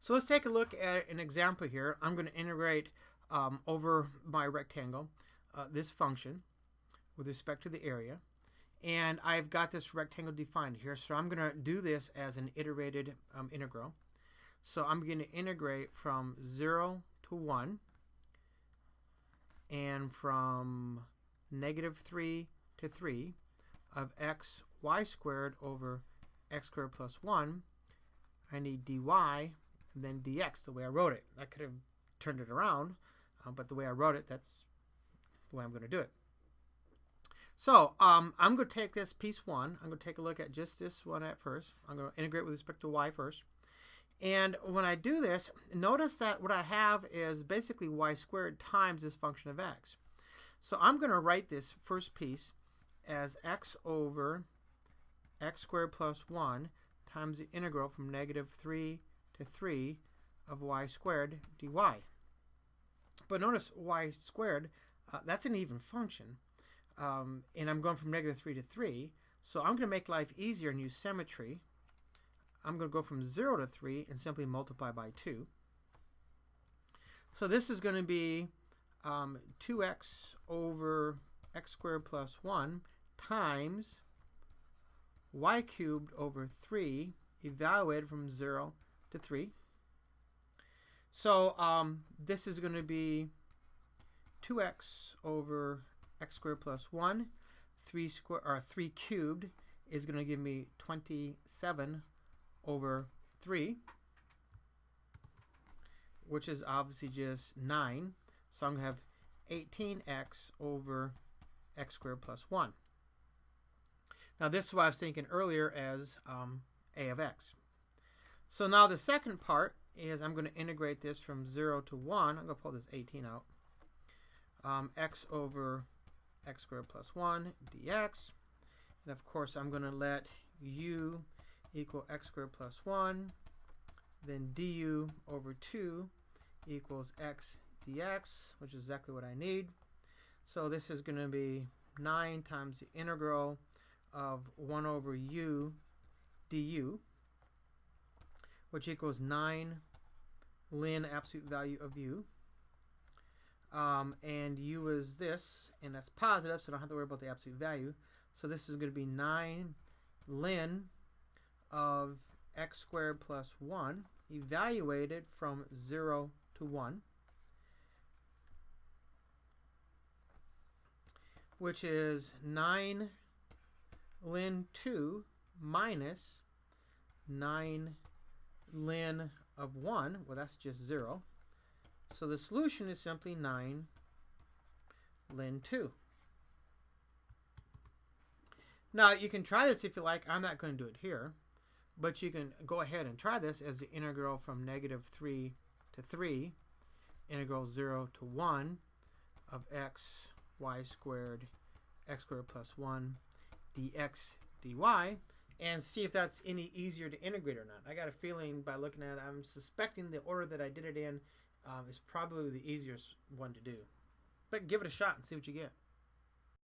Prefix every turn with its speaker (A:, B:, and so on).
A: So let's take a look at an example here. I'm going to integrate over my rectangle this function with respect to the area. And I've got this rectangle defined here. So I'm going to do this as an iterated integral. So I'm going to integrate from 0 to 1 and from -3 to 3 of y squared over x squared plus 1. I need dy and then dx the way I wrote it. I could have turned it around, but the way I wrote it, that's the way I'm going to do it. So I'm going to take this piece 1. I'm going to take a look at just this one at first. I'm going to integrate with respect to y first. And when I do this, notice that what I have is basically y squared times this function of x. So I'm going to write this first piece as x over x squared plus 1 times the integral from -3 to 3 of y squared dy. But notice y squared, that's an even function. And I'm going from -3 to 3. So I'm going to make life easier and use symmetry. I'm going to go from 0 to 3 and simply multiply by 2. So this is going to be 2x over x squared plus 1 times y cubed over 3 evaluated from 0 to 3. So this is going to be 2x over x squared plus 1. 3 cubed is going to give me 27 over 3, which is obviously just 9. So I'm going to have 18x over x squared plus 1. Now this is what I was thinking earlier as a of x. So now the second part is I'm going to integrate this from 0 to 1. I'm going to pull this 18 out. X over x squared plus 1 dx. And of course I'm going to let u equal x squared plus 1. Then du over 2 equals x dx, which is exactly what I need. So this is going to be 9 times the integral of 1 over u du, which equals 9 ln absolute value of u. And u is this, and that's positive, so I don't have to worry about the absolute value. So this is going to be 9 ln of x squared plus 1 evaluated from 0 to 1, which is 9 ln 2 minus 9 ln of 1. Well, that's just 0. So the solution is simply 9 ln 2. Now you can try this if you like. I'm not going to do it here, but you can go ahead and try this as the integral from -3 to 3, integral 0 to 1 of x y squared x squared plus 1 dx dy, and see if that's any easier to integrate or not. I got a feeling by looking at it, I'm suspecting the order that I did it in is probably the easiest one to do. But give it a shot and see what you get.